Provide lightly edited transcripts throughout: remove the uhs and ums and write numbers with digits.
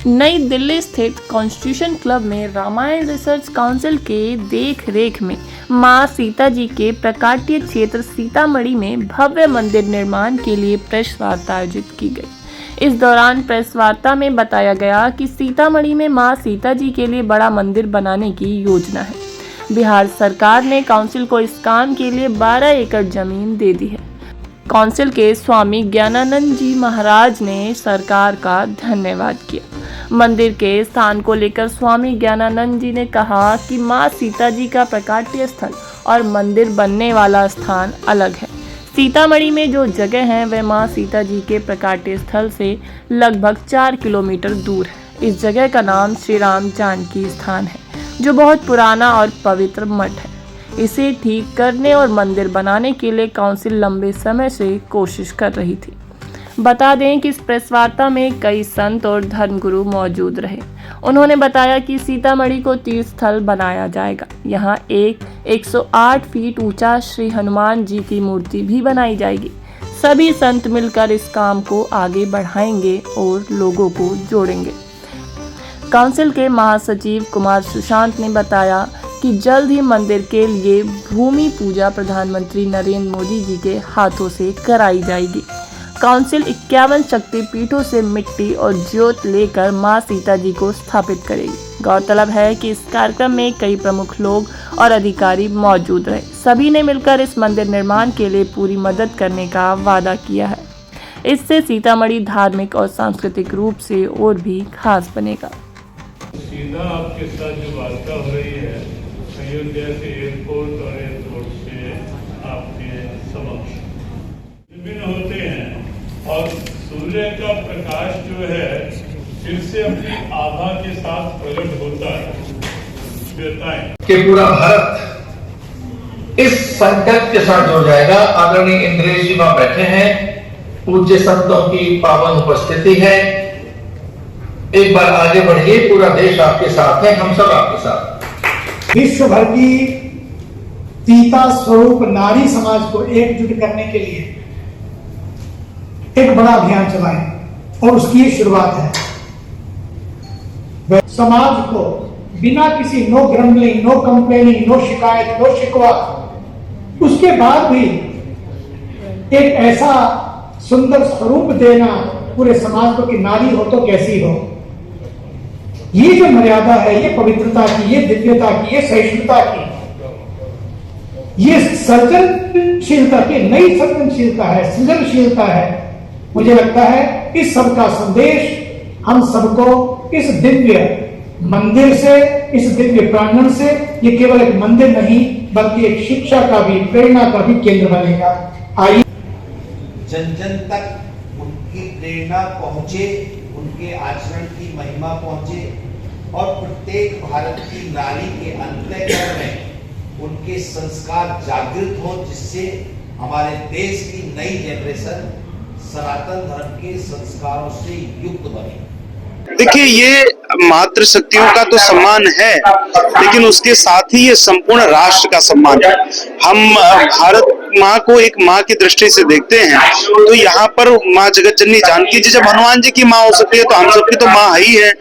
नई दिल्ली स्थित constitution club में रामायण रिसर्च काउंसिल के देख रेख में मां सीता जी के प्रकाट्य क्षेत्र सीतामढ़ी में भव्य मंदिर निर्माण के लिए प्रेस वार्ता आयोजित की गई। इस दौरान प्रेस वार्ता में बताया गया कि सीतामढ़ी में मां सीता जी के लिए बड़ा मंदिर बनाने की योजना है। बिहार सरकार ने काउंसिल को इस काम के लिए 12 एकड़ जमीन दे दी है। काउंसिल के स्वामी ज्ञानानंद जी महाराज ने सरकार का धन्यवाद किया। मंदिर के स्थान को लेकर स्वामी ज्ञानानंद जी ने कहा कि मां सीता जी का प्रकाट्य स्थल और मंदिर बनने वाला स्थान अलग है। सीतामढ़ी में जो जगह है वह मां सीता जी के प्रकाट्य स्थल से लगभग 4 किलोमीटर दूर है। इस जगह का नाम श्री राम जानकी स्थान है, जो बहुत पुराना और पवित्र मठ है। इसे ठीक करने और मंदिर बनाने के लिए काउंसिल लंबे समय से कोशिश कर रही थी। बता दें कि इस प्रेस वार्ता में कई संत और धर्मगुरु मौजूद रहे। उन्होंने बताया कि सीतामढ़ी को तीर्थ स्थल बनाया जाएगा। यहाँ एक 108 फीट ऊंचा श्री हनुमान जी की मूर्ति भी बनाई जाएगी। सभी संत मिलकर इस काम को आगे बढ़ाएंगे और लोगों को जोड़ेंगे। काउंसिल के महासचिव कुमार सुशांत ने बताया कि जल्द ही मंदिर के लिए भूमि पूजा प्रधानमंत्री नरेंद्र मोदी जी के हाथों से कराई जाएगी। काउंसिल 51 शक्तिपीठों से मिट्टी और ज्योत लेकर मां सीता जी को स्थापित करेगी। गौरतलब है कि इस कार्यक्रम में कई प्रमुख लोग और अधिकारी मौजूद रहे। सभी ने मिलकर इस मंदिर निर्माण के लिए पूरी मदद करने का वादा किया है। इससे सीतामढ़ी धार्मिक और सांस्कृतिक रूप से और भी खास बनेगा। सीधा आपके साथ जो वार्ता हो रही है अयोध्या से एयरपोर्ट और एयरपोर्ट से आपके समक्ष विभिन्न होते हैं और सूर्य का प्रकाश जो है फिर से अपनी आभा के साथ प्रकट होता है कि पूरा भारत इस संकल्प के साथ जुड़ जाएगा। आदरणीय इंद्रेश जी वहां बैठे हैं, पूज्य संतों की पावन उपस्थिति है। एक बार आगे बढ़िए, पूरा देश आपके साथ है, हम सब आपके साथ। विश्व भर की सीता स्वरूप नारी समाज को एकजुट करने के लिए एक बड़ा अभियान चलाएं और उसकी ये शुरुआत है। समाज को बिना किसी no grumbling, no complaining, no शिकायत, नो शिकवा, उसके बाद भी एक ऐसा सुंदर स्वरूप देना पूरे समाज को कि नारी हो तो कैसी हो। ये जो मर्यादा है, ये पवित्रता की, ये दिव्यता की, ये सहिष्णुता की, ये सर्जनशीलता की, नई सर्जनशीलता है, सृजनशीलता है। मुझे लगता है इस सब का संदेश हम सबको इस दिव्य मंदिर से, इस दिव्य प्रांगण से, ये केवल एक मंदिर नहीं बल्कि एक शिक्षा का भी, प्रेरणा का भी केंद्र बनेगा। आइए जन जन तक उनकी प्रेरणा पहुंचे, उनके आचरण की महिमा पहुंचे और प्रत्येक भारत की नारी के अंतःकरण में उनके संस्कार जागृत हो, जिससे हमारे देश की नई जनरेशन सनातन धर्म के संस्कारों से युक्त बने। देखिए, ये मातृ शक्तियों का तो सम्मान है, लेकिन उसके साथ ही ये संपूर्ण राष्ट्र का सम्मान है। हम भारत माँ को एक माँ की दृष्टि से देखते हैं, तो यहाँ पर माँ जगत जननी जानकी जी जब हनुमान जी की माँ हो सकती है तो हम सबकी तो माँ ही है।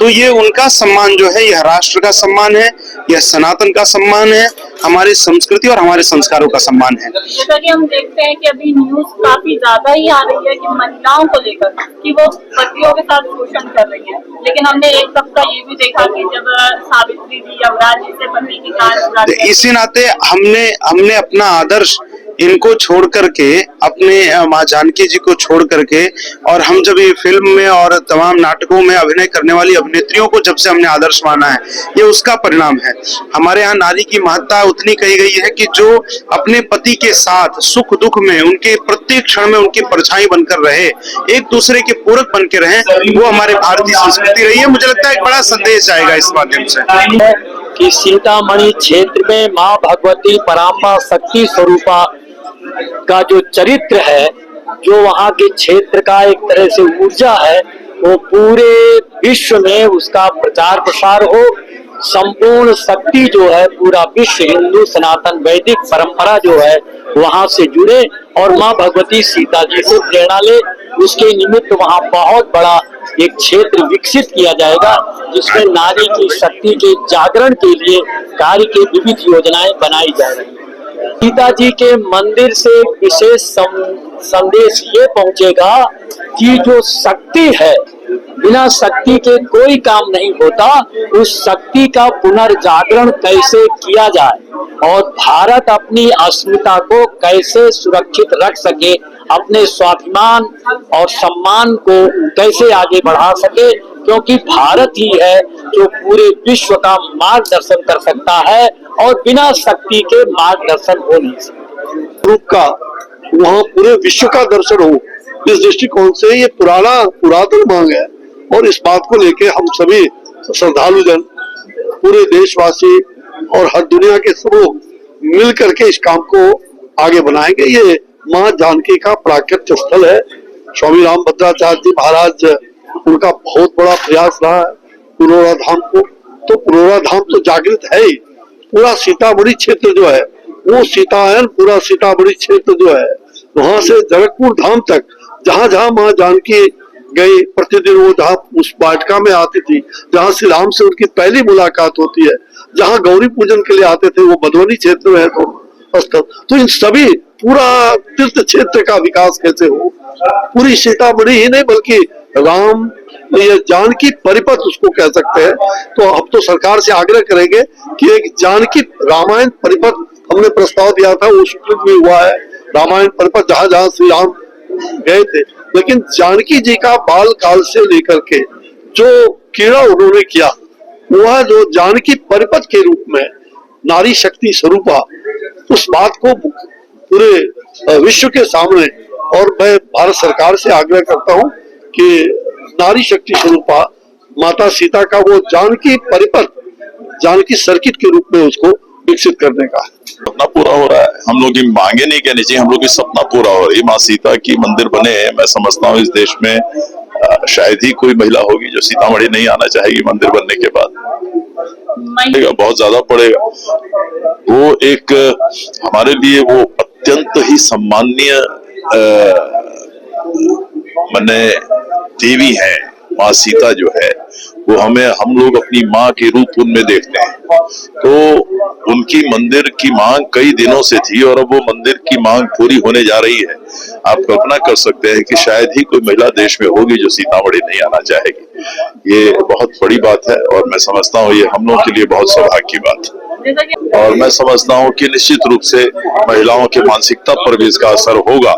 तो ये उनका सम्मान जो है, यह राष्ट्र का सम्मान है, यह सनातन का सम्मान है, हमारी संस्कृति और हमारे संस्कारों का सम्मान है। जैसा कि हम देखते हैं कि अभी न्यूज काफी ज्यादा ही आ रही है कि महिलाओं को लेकर कि वो पतियों के साथ शोषण कर रही है, लेकिन हमने एक सप्ताह ये भी देखा कि जब सावित्री जी यमराज जी से पति की कार, इसी नाते हमने अपना आदर्श इनको छोड़ करके, अपने माँ जानकी जी को छोड़ करके, और हम जब ये फिल्म में और तमाम नाटकों में अभिनय करने वाली अभिनेत्रियों को जब से हमने आदर्श माना है, ये उसका परिणाम है। हमारे यहाँ नारी की महत्ता उतनी कही गई है कि जो अपने पति के साथ सुख दुख में, उनके प्रत्येक क्षण में उनकी परछाई बनकर रहे, एक दूसरे के पूरक बन के रहे, वो हमारे भारतीय संस्कृति रही है। मुझे लगता है एक बड़ा संदेश आएगा इस माध्यम से कि सीतामढ़ी क्षेत्र में माँ भगवती पराम्बा शक्ति स्वरूपा का जो चरित्र है, जो वहाँ के क्षेत्र का एक तरह से ऊर्जा है, वो पूरे विश्व में उसका प्रचार प्रसार हो। संपूर्ण शक्ति जो है पूरा विश्व हिंदू सनातन वैदिक परंपरा जो है वहां से जुड़े और माँ भगवती सीता जी से प्रेरणा ले। उसके निमित्त वहाँ बहुत बड़ा एक क्षेत्र विकसित किया जाएगा, जिसमें नारी की शक्ति के जागरण के लिए कार्य की विविध योजनाएं बनाई जा रही हैं। सीता जी के मंदिर से विशेष संदेश ये पहुंचेगा कि जो शक्ति है, बिना शक्ति के कोई काम नहीं होता। उस शक्ति का पुनर्जागरण कैसे किया जाए और भारत अपनी अस्मिता को कैसे सुरक्षित रख सके, अपने स्वाभिमान और सम्मान को कैसे आगे बढ़ा सके, क्योंकि भारत ही है जो पूरे विश्व का मार्गदर्शन कर सकता है और बिना शक्ति के मार्गदर्शन हो नहीं सकता। रूप का वहाँ पूरे विश्व का दर्शन हो, इस दृष्टिकोण से ये पुरातन मांग है। और इस बात को लेके हम सभी श्रद्धालु जन, पूरे देशवासी और हर दुनिया के सब लोग मिल करके इस काम को आगे बनाएंगे। ये माँ जानकी का प्राकट्य स्थल है। स्वामी रामभद्राचार्य जी महाराज, उनका बहुत बड़ा प्रयास रहा है पुरोरा धाम को। तो पुरोरा धाम तो जागृत है ही। पूरा सीतामढ़ी क्षेत्र जो है वो सीतायन, पूरा सीतामढ़ी क्षेत्र जो है वहां से जनकपुर धाम तक, जहां जहां माँ जानकी गई, प्रतिदिन वो जहाँ उस वाटिका में आती थी, जहाँ श्री राम से उनकी पहली मुलाकात होती है, जहाँ गौरी पूजन के लिए आते थे, वो मधुबनी क्षेत्र में है तो स्थल। तो इन सभी पूरा तीर्थ क्षेत्र का विकास कैसे हो, पूरी सीतामढ़ी ही नहीं बल्कि राम ये जानकी परिपथ उसको कह सकते हैं। तो अब तो सरकार से आग्रह करेंगे कि एक जानकी रामायण परिपथ हमने प्रस्ताव दिया था, वो स्वीकृत भी हुआ है। रामायण परिपथ जहां जहां श्री राम गए थे, लेकिन जानकी जी का बाल काल से लेकर के जो कीड़ा उन्होंने किया, वह जो जानकी परिपथ के रूप में नारी शक्ति स्वरूपा, उस बात को पूरे विश्व के सामने, और मैं भारत सरकार से आग्रह करता हूं कि नारी शक्ति स्वरूपा माता सीता का वो जानकी परिपथ, जानकी सर्किट के रूप में उसको विकसित करने का सपना पूरा हो रहा है। हम लोग की मांगे नहीं कहनी चाहिए, हम लोग की सपना पूरा हो रही है। माँ सीता की मंदिर बने हैं। मैं समझता हूँ इस देश में शायद ही कोई महिला होगी जो सीतामढ़ी नहीं आना चाहेगी मंदिर बनने के बाद। बहुत ज्यादा पड़ेगा। वो एक हमारे लिए वो अत्यंत ही सम्माननीय माने देवी है। माँ सीता जो है वो हम लोग अपनी माँ के रूप उनमें देखते हैं। तो उनकी मंदिर की मांग कई दिनों से थी और अब वो मंदिर की मांग पूरी होने जा रही है। आप कल्पना कर सकते हैं कि शायद ही कोई महिला देश में होगी जो सीतामढ़ी नहीं आना चाहेगी। ये बहुत बड़ी बात है और मैं समझता हूँ ये हम लोगों के लिए बहुत सौभाग्य की बात है। और मैं समझता हूँ कि निश्चित रूप से महिलाओं की मानसिकता पर भी इसका असर होगा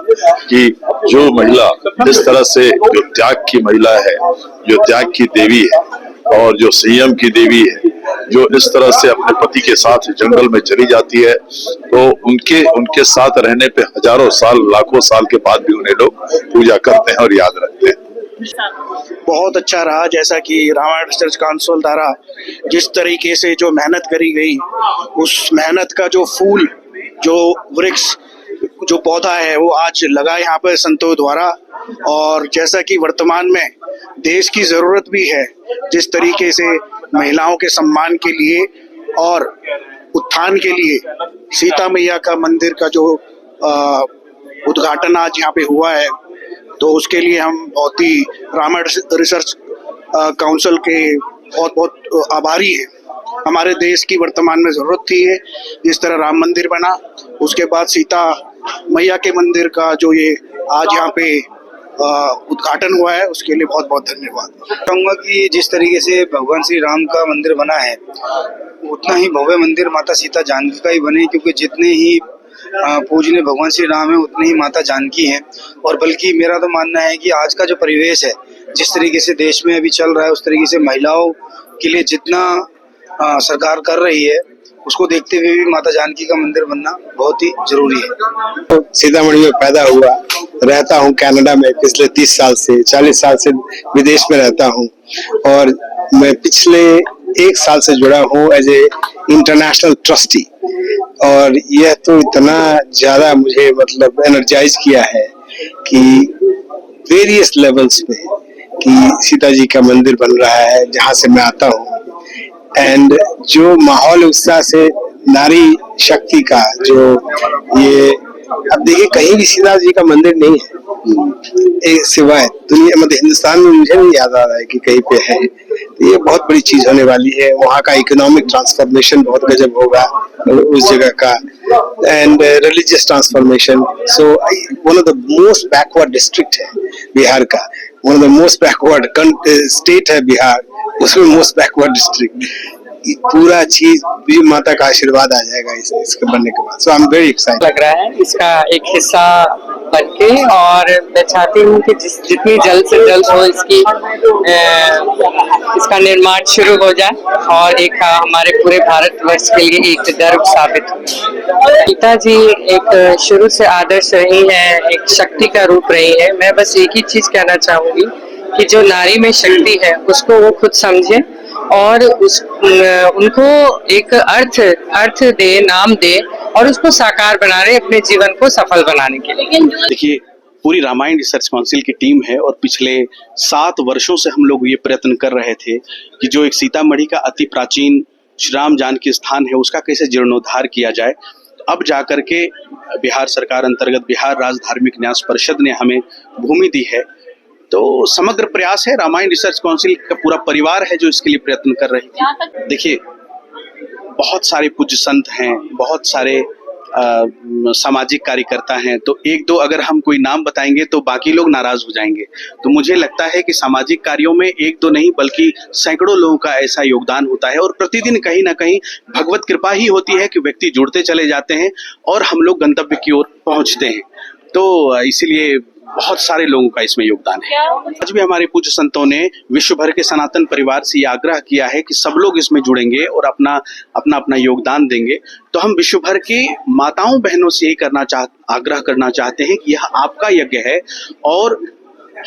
कि जो महिला जिस तरह से जो त्याग की महिला है, जो त्याग की देवी है और जो संयम की देवी है, जो इस तरह से अपने पति के साथ जंगल में चली जाती है, तो उनके साथ रहने पे हजारों साल, लाखों साल के बाद भी उन्हें लोग पूजा करते हैं और याद रखते हैं। बहुत अच्छा रहा। जैसा कि रामायण रिसर्च काउंसिल द्वारा जिस तरीके से जो मेहनत करी गई, उस मेहनत का जो फूल, जो वृक्ष, जो पौधा है वो आज लगा यहाँ पर संतों द्वारा। और जैसा कि वर्तमान में देश की जरूरत भी है, जिस तरीके से महिलाओं के सम्मान के लिए और उत्थान के लिए सीता मैया का मंदिर का जो उद्घाटन आज यहाँ पे हुआ है, तो उसके लिए हम बहुत ही रामायण रिसर्च काउंसिल के बहुत आभारी हैं। हमारे देश की वर्तमान में जरूरत थी है, जिस तरह राम मंदिर बना, उसके बाद सीता मैया के मंदिर का जो ये आज यहाँ पे उद्घाटन हुआ है, उसके लिए बहुत बहुत धन्यवाद। कहूँगा कि जिस तरीके से भगवान श्री राम का मंदिर बना है, उतना ही भव्य मंदिर माता सीता जानकी का ही बने, क्योंकि जितने ही पूजनीय भगवान श्री राम है उतने ही माता जानकी हैं। और बल्कि मेरा तो मानना है कि आज का जो परिवेश है, जिस तरीके से देश में अभी चल रहा है, उस तरीके से महिलाओं के लिए जितना सरकार कर रही है, उसको देखते हुए भी माता जानकी का मंदिर बनना बहुत ही जरूरी है। सीतामढ़ी में पैदा हुआ, रहता हूँ कनाडा में पिछले 30 साल से, 40 साल से विदेश में रहता हूँ और मैं पिछले 1 साल से जुड़ा हूँ एज ए इंटरनेशनल ट्रस्टी। और यह तो इतना ज्यादा मुझे मतलब एनर्जाइज किया है कि वेरियस लेवल्स में कि सीता जी का मंदिर बन रहा है जहाँ से मैं आता हूँ। एंड जो माहौल उत्साह से नारी शक्ति का जो ये अब देखिए कहीं भी सीता जी का मंदिर नहीं है सिवाय दुनिया मतलब हिंदुस्तान में मुझे नहीं याद आ रहा है कि कहीं पे है। तो ये बहुत बड़ी चीज होने वाली है। वहाँ का इकोनॉमिक ट्रांसफॉर्मेशन बहुत गजब होगा उस जगह का, and religious transformation. So one of the most backward district है बिहार का, one of the most backward state है बिहार, उसमें मोस्ट बैकवर्ड डिस्ट्रिक्ट। पूरा चीज भी माता का आशीर्वाद आ जाएगा इसके बनने के बाद। सो आई एम वेरी एक्साइटेड लग रहा है इसका एक हिस्सा बनके, और मैं चाहती हूँ कि जितनी जल्द से जल्द हो इसका निर्माण शुरू हो जाए और एक हमारे पूरे भारतवर्ष के लिए एक गर्व साबित हो। सीता जी एक शुरू से आदर्श रही हैं, एक शक्ति का रूप रही है। मैं बस एक ही चीज कहना चाहूंगी कि जो नारी में शक्ति है उसको वो खुद समझे और उनको एक अर्थ दे, नाम दे और उसको साकार बना रहे अपने जीवन को सफल बनाने के लिए। देखिए, पूरी रामायण रिसर्च काउंसिल की टीम है और पिछले 7 वर्षों से हम लोग ये प्रयत्न कर रहे थे कि जो एक सीतामढ़ी का अति प्राचीन श्री राम जानकी स्थान है उसका कैसे जीर्णोद्धार किया जाए। अब जाकर के बिहार सरकार अंतर्गत बिहार राज्य धार्मिक न्यास परिषद ने हमें भूमि दी है। तो समग्र प्रयास है, रामायण रिसर्च काउंसिल का पूरा परिवार है जो इसके लिए प्रयत्न कर रही थी। देखिए, बहुत सारे पूज्य संत हैं, बहुत सारे सामाजिक कार्यकर्ता हैं, तो एक दो अगर हम कोई नाम बताएंगे तो बाकी लोग नाराज हो जाएंगे। तो मुझे लगता है कि सामाजिक कार्यों में एक दो नहीं बल्कि सैकड़ों लोगों का ऐसा योगदान होता है और प्रतिदिन कहीं ना कहीं भगवत कृपा ही होती है कि व्यक्ति जुड़ते चले जाते हैं और हम लोग गंतव्य की ओर पहुंचते हैं। तो इसीलिए बहुत सारे लोगों का इसमें योगदान है। आज भी हमारे पूज्य संतों ने विश्व भर के सनातन परिवार से ये आग्रह किया है कि सब लोग इसमें जुड़ेंगे और अपना योगदान देंगे। तो हम विश्व भर की माताओं बहनों से यही आग्रह करना चाहते हैं कि यह आपका यज्ञ है और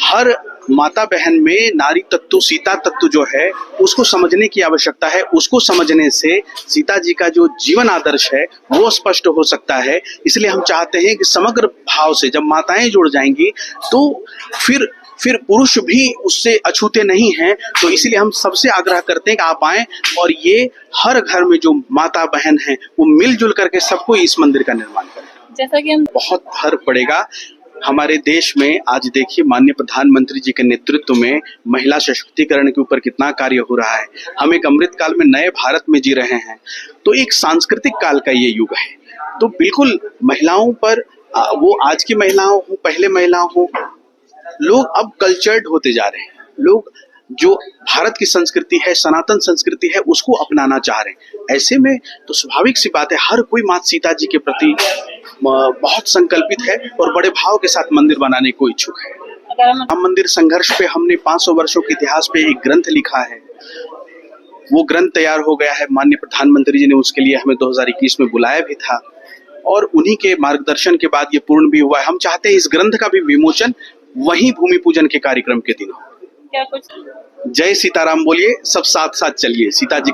हर माता बहन में नारी तत्व, सीता तत्व जो है उसको समझने की आवश्यकता है। उसको समझने से सीता जी का जो जीवन आदर्श है वो स्पष्ट हो सकता है। इसलिए हम चाहते हैं कि समग्र भाव से जब माताएं जुड़ जाएंगी तो फिर पुरुष भी उससे अछूते नहीं हैं। तो इसलिए हम सबसे आग्रह करते हैं कि आप आएं और ये हर घर में जो माता बहन है वो मिलजुल करके सबको इस मंदिर का निर्माण करें। जैसा कि हम बहुत फर्क पड़ेगा हमारे देश में। आज देखिए, माननीय प्रधानमंत्री जी के नेतृत्व में महिला सशक्तिकरण के ऊपर कितना कार्य हो रहा है। हम एक अमृत काल में नए भारत में जी रहे हैं, तो एक सांस्कृतिक काल का ये युग है। तो बिल्कुल महिलाओं पर वो आज की महिलाओं हो, पहले महिलाओं हो, लोग अब कल्चर्ड होते जा रहे हैं। लोग जो भारत की संस्कृति है, सनातन संस्कृति है, उसको अपनाना चाह रहे हैं। ऐसे में तो स्वाभाविक सी बात है, हर कोई माता सीता जी के प्रति बहुत संकल्पित है और बड़े भाव के साथ मंदिर बनाने को इच्छुक है। राम मंदिर संघर्ष पे हमने 500 वर्षों के इतिहास पे एक ग्रंथ लिखा है। वो ग्रंथ तैयार हो गया है। माननीय प्रधानमंत्री जी ने उसके लिए हमें 2021 में बुलाया भी था और उन्हीं के मार्गदर्शन के बाद ये पूर्ण भी हुआ है। हम चाहते हैं इस ग्रंथ का भी विमोचन वहीं भूमि पूजन के कार्यक्रम के दिन हो। क्या कुछ जय सीताराम बोलिए, सब साथ साथ चलिए। सीता जी